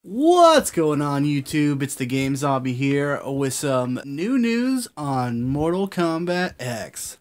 What's going on YouTube? It's the Game Zombie here with some new news on Mortal Kombat X.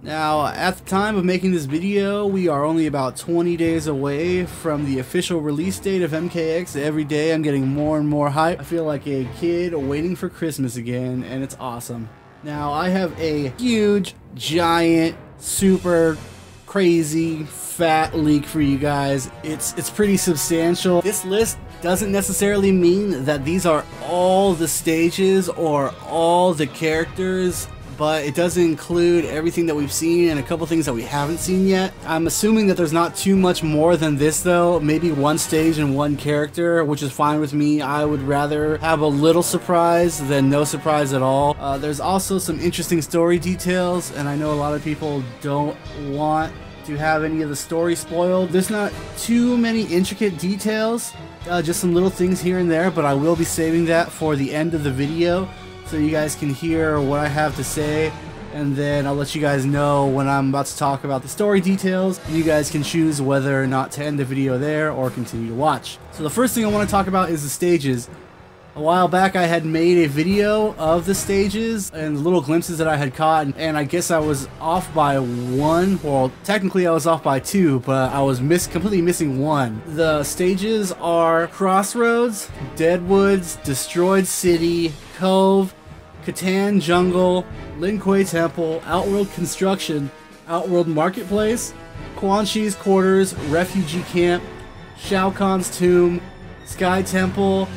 Now, at the time of making this video, we are only about 20 days away from the official release date of MKX. Every day I'm getting more and more hype. I feel like a kid waiting for Christmas again, and it's awesome. Now, I have a huge, giant, super crazy fat leak for you guys. It's pretty substantial. This list doesn't necessarily mean that these are all the stages or all the characters, but it does include everything that we've seen and a couple things that we haven't seen yet. I'm assuming that there's not too much more than this though. Maybe one stage and one character, which is fine with me. I would rather have a little surprise than no surprise at all. There's also some interesting story details, and I know a lot of people don't want to have any of the story spoiled. There's not too many intricate details, just some little things here and there, but I will be saving that for the end of the video so you guys can hear what I have to say, and then I'll let you guys know when I'm about to talk about the story details. You guys can choose whether or not to end the video there or continue to watch. So the first thing I want to talk about is the stages. A while back I had made a video of the stages and the little glimpses that I had caught, and I guess I was off by one. Well, technically I was off by two, but I was completely missing one. The stages are Crossroads, Deadwoods, Destroyed City, Cove, Catan Jungle, Lin Kuei Temple, Outworld Construction, Outworld Marketplace, Quan Chi's Quarters, Refugee Camp, Shao Kahn's Tomb, Sky Temple,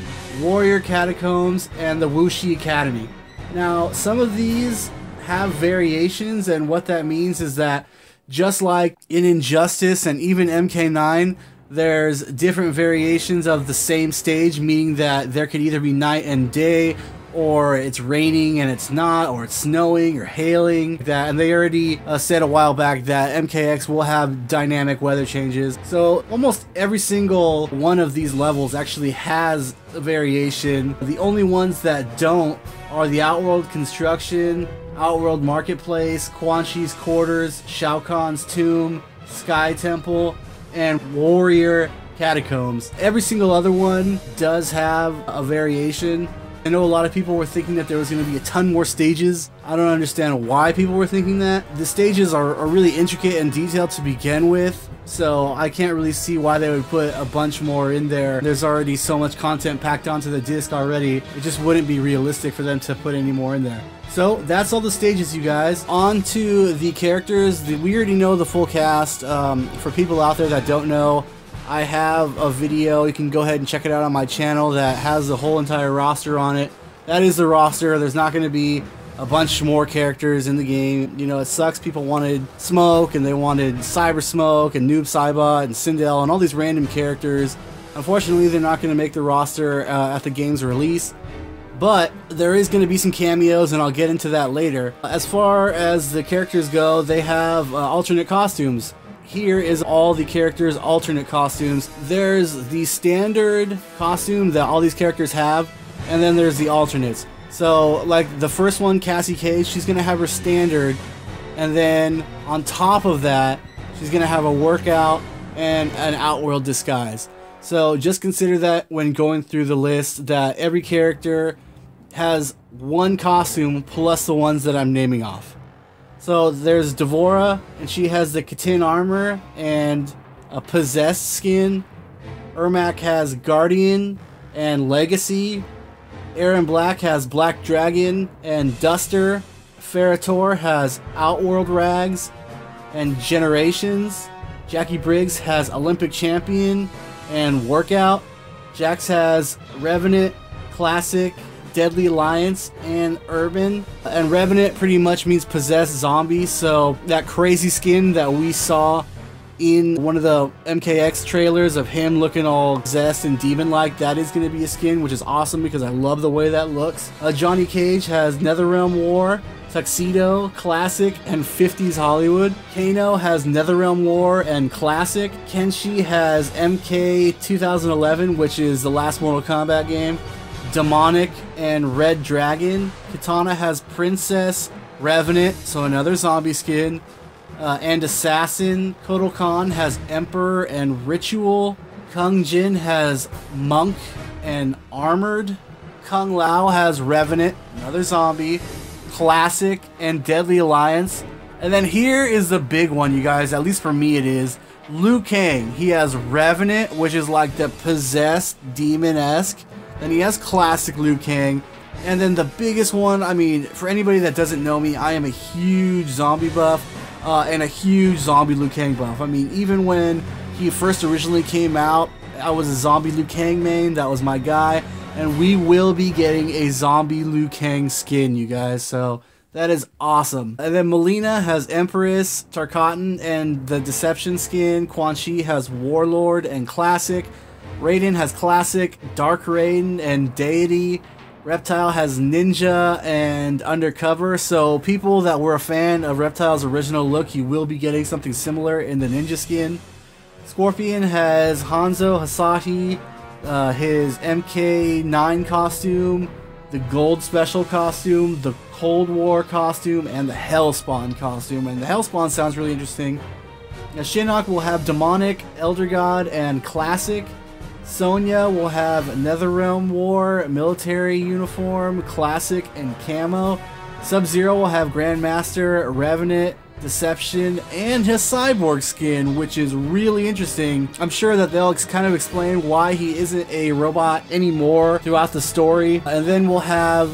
Warrior Catacombs, and the Wuxi Academy. Now, some of these have variations, and what that means is that just like in Injustice and even MK9, there's different variations of the same stage, meaning that there could either be night and day, or it's raining and it's not, or it's snowing or hailing. And they already said a while back that MKX will have dynamic weather changes. So almost every single one of these levels actually has a variation. The only ones that don't are the Outworld Construction, Outworld Marketplace, Quan Chi's Quarters, Shao Kahn's Tomb, Sky Temple, and Warrior Catacombs. Every single other one does have a variation. I know a lot of people were thinking that there was going to be a ton more stages. I don't understand why people were thinking that. The stages are really intricate and detailed to begin with, so I can't really see why they would put a bunch more in there. There's already so much content packed onto the disc already. It just wouldn't be realistic for them to put any more in there. So that's all the stages, you guys. On to the characters. We already know the full cast. For people out there that don't know, I have a video, you can go ahead and check it out on my channel, that has the whole entire roster on it. That is the roster. There's not going to be a bunch more characters in the game. You know, it sucks. People wanted Smoke, and they wanted Cyber Smoke, and Noob Saibot, and Sindel, and all these random characters. Unfortunately, they're not going to make the roster at the game's release. But there is going to be some cameos, and I'll get into that later. As far as the characters go, they have alternate costumes. Here is all the characters' alternate costumes. There's the standard costume that all these characters have, and then there's the alternates. So, like the first one, Cassie Cage, she's going to have her standard, and then on top of that, she's going to have a workout and an Outworld disguise. So just consider that when going through the list, that every character has one costume plus the ones that I'm naming off. So there's Devora, and she has the Catan armor and a possessed skin. Ermac has Guardian and Legacy. Aaron Black has Black Dragon and Duster. Ferrator has Outworld Rags and Generations. Jackie Briggs has Olympic Champion and Workout. Jax has Revenant, Classic, Deadly Alliance, and Urban. And Revenant pretty much means possessed zombie, so that crazy skin that we saw in one of the MKX trailers of him looking all possessed and demon-like, that is going to be a skin, which is awesome because I love the way that looks. Johnny Cage has Netherrealm War, Tuxedo, Classic, and 50s Hollywood. Kano has Netherrealm War and Classic. Kenshi has MK 2011, which is the last Mortal Kombat game. Demonic and Red Dragon. Katana has Princess, Revenant, so another zombie skin, and Assassin. Kotal Khan has Emperor and Ritual. Kung Jin has Monk and Armored. Kung Lao has Revenant, another zombie, Classic, and Deadly Alliance. And then here is the big one, you guys, at least for me it is. Liu Kang. He has Revenant, which is like the possessed demon-esque. Then he has Classic Liu Kang. And then the biggest one, I mean, for anybody that doesn't know me, I am a huge zombie buff and a huge zombie Liu Kang buff. I mean, even when he first originally came out, I was a zombie Liu Kang main. That was my guy. And we will be getting a zombie Liu Kang skin, you guys. So that is awesome. And then Melina has Empress, Tarkatan, and the Deception skin. Quan Chi has Warlord and Classic. Raiden has Classic, Dark Raiden, and Deity. Reptile has Ninja and Undercover. So people that were a fan of Reptile's original look, you will be getting something similar in the Ninja skin. Scorpion has Hanzo Hasashi, his MK9 costume, the Gold Special costume, the Cold War costume, and the Hellspawn costume. And the Hellspawn sounds really interesting. Now, Shinnok will have Demonic, Elder God, and Classic. Sonya will have Netherrealm War, Military Uniform, Classic, and Camo. Sub-Zero will have Grandmaster, Revenant, Deception, and his Cyborg skin, which is really interesting. I'm sure that they'll kind of explain why he isn't a robot anymore throughout the story. And then we'll have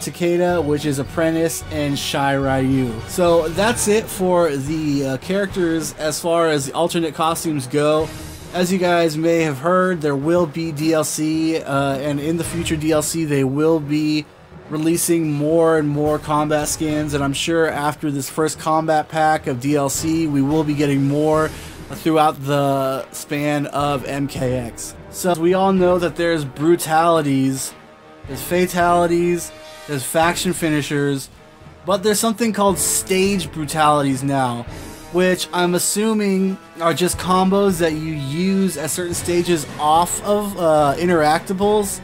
Takeda, which is Apprentice, and Shai Ryu. So that's it for the characters as far as the alternate costumes go. As you guys may have heard, there will be DLC, and in the future DLC they will be releasing more and more combat skins, and I'm sure after this first combat pack of DLC we will be getting more throughout the span of MKX. So we all know that there's brutalities, there's fatalities, there's faction finishers, but there's something called stage brutalities now, which I'm assuming are just combos that you use at certain stages off of interactables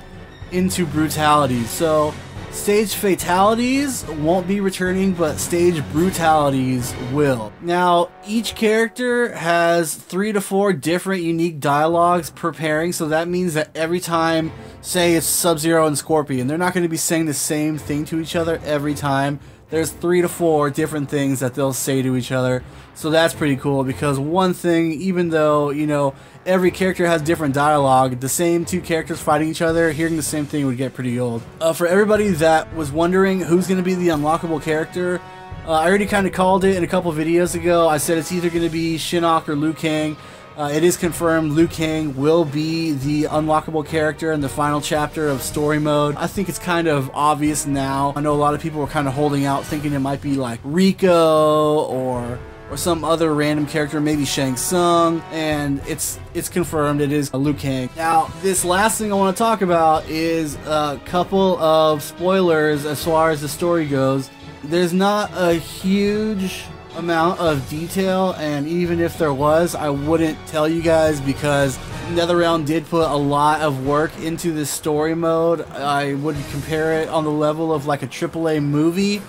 into brutalities. So stage fatalities won't be returning, but stage brutalities will. Now, each character has 3 to 4 different unique dialogues per pairing, so that means that every time, say it's Sub-Zero and Scorpion, they're not going to be saying the same thing to each other every time. There's 3 to 4 different things that they'll say to each other. So that's pretty cool, because one thing, even though, you know, every character has different dialogue, the same 2 characters fighting each other, hearing the same thing would get pretty old. For everybody that was wondering who's going to be the unlockable character, I already kind of called it in a couple videos ago. I said it's either going to be Shinnok or Liu Kang. It is confirmed Liu Kang will be the unlockable character in the final chapter of story mode. I think it's kind of obvious now. I know a lot of people were kind of holding out thinking it might be like Rico or some other random character, maybe Shang Tsung, and it's confirmed it is Liu Kang. Now, this last thing I want to talk about is a couple of spoilers as far as the story goes. There's not a huge amount of detail, and even if there was, I wouldn't tell you guys, because NetherRealm did put a lot of work into this story mode. I would compare it on the level of like a AAA movie,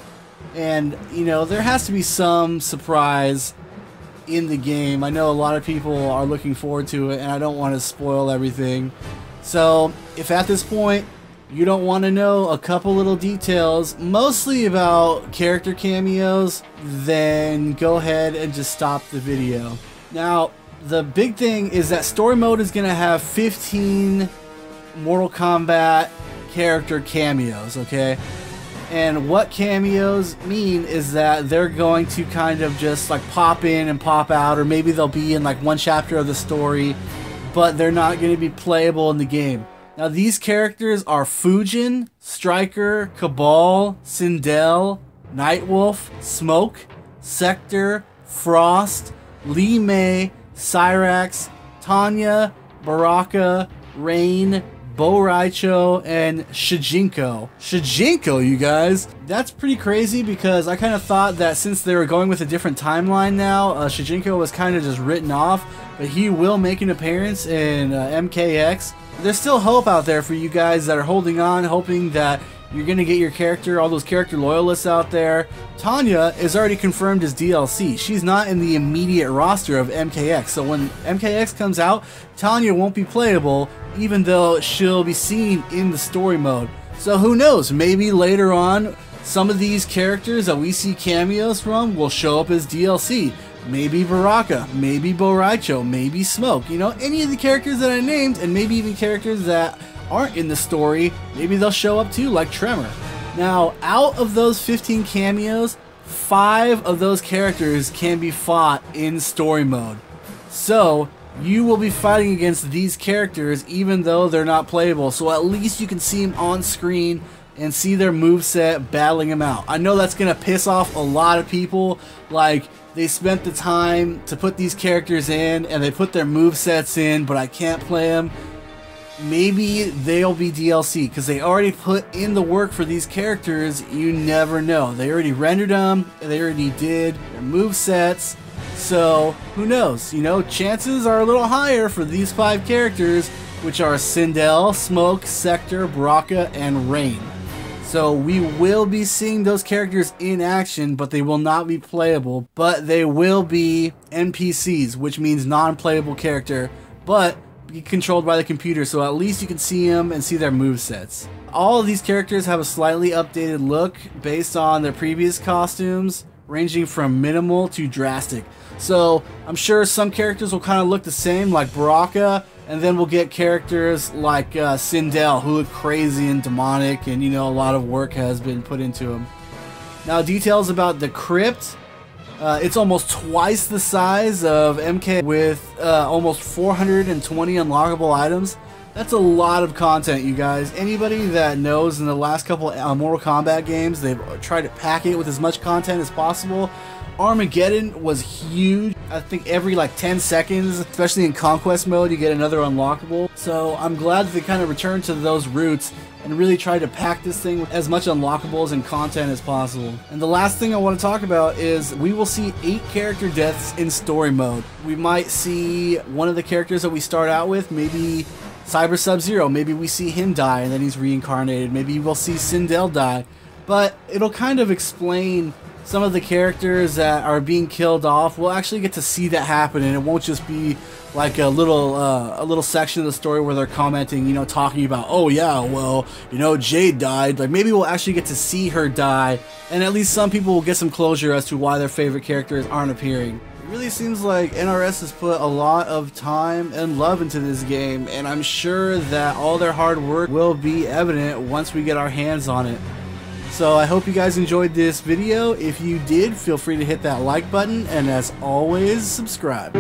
and you know, there has to be some surprise in the game. I know a lot of people are looking forward to it, and I don't want to spoil everything. So if at this point you don't want to know a couple little details, mostly about character cameos, then go ahead and just stop the video. Now, the big thing is that story mode is going to have 15 Mortal Kombat character cameos, okay? And what cameos mean is that they're going to kind of just like pop in and pop out, or maybe they'll be in like one chapter of the story, but they're not going to be playable in the game. Now, these characters are Fujin, Striker, Cabal, Sindel, Nightwolf, Smoke, Sector, Frost, Li Mei, Cyrax, Tanya, Baraka, Rain, Bo Raicho, and Shijinko. Shijinko, you guys! That's pretty crazy, because I kind of thought that since they were going with a different timeline now, Shijinko was kind of just written off, but he will make an appearance in MKX. There's still hope out there for you guys that are holding on, hoping that You're gonna get your character, all those character loyalists out there. Tanya is already confirmed as DLC. She's not in the immediate roster of MKX. So when MKX comes out, Tanya won't be playable, even though she'll be seen in the story mode. So who knows, maybe later on, some of these characters that we see cameos from will show up as DLC. Maybe Baraka, maybe Boraicho, maybe Smoke. You know, any of the characters that I named, and maybe even characters that aren't in the story, maybe they'll show up too, like Tremor. Now, out of those 15 cameos, 5 of those characters can be fought in story mode. So, you will be fighting against these characters even though they're not playable. So at least you can see them on screen and see their moveset battling them out. I know that's going to piss off a lot of people. Like, they spent the time to put these characters in and they put their movesets in, but I can't play them. Maybe they'll be DLC because they already put in the work for these characters. You never know. They already rendered them, they already did their movesets. So who knows? You know, chances are a little higher for these 5 characters, which are Sindel, Smoke, Sector, Baraka, and Rain. So we will be seeing those characters in action, but they will not be playable. But they will be NPCs, which means non-playable character, but be controlled by the computer, so at least you can see them and see their movesets. All of these characters have a slightly updated look based on their previous costumes, ranging from minimal to drastic. So I'm sure some characters will kind of look the same, like Baraka, and then we'll get characters like Sindel, who look crazy and demonic, and you know, a lot of work has been put into them. Now, details about the crypt. It's almost twice the size of MK with almost 420 unlockable items. That's a lot of content, you guys. Anybody that knows, in the last couple Mortal Kombat games, they've tried to pack it with as much content as possible. Armageddon was huge. I think every like 10 seconds, especially in Conquest mode, you get another unlockable. So I'm glad that they kind of returned to those roots and really tried to pack this thing with as much unlockables and content as possible. And the last thing I want to talk about is we will see 8 character deaths in story mode. We might see one of the characters that we start out with, maybe Cyber Sub-Zero, maybe we see him die and then he's reincarnated. Maybe we'll see Sindel die. But it'll kind of explain some of the characters that are being killed off. We'll actually get to see that happen, and it won't just be like a little section of the story where they're commenting, you know, talking about, oh yeah, well, you know, Jade died. Like, maybe we'll actually get to see her die, and at least some people will get some closure as to why their favorite characters aren't appearing. It really seems like NRS has put a lot of time and love into this game, and I'm sure that all their hard work will be evident once we get our hands on it. So I hope you guys enjoyed this video. If you did, feel free to hit that like button, and as always, subscribe.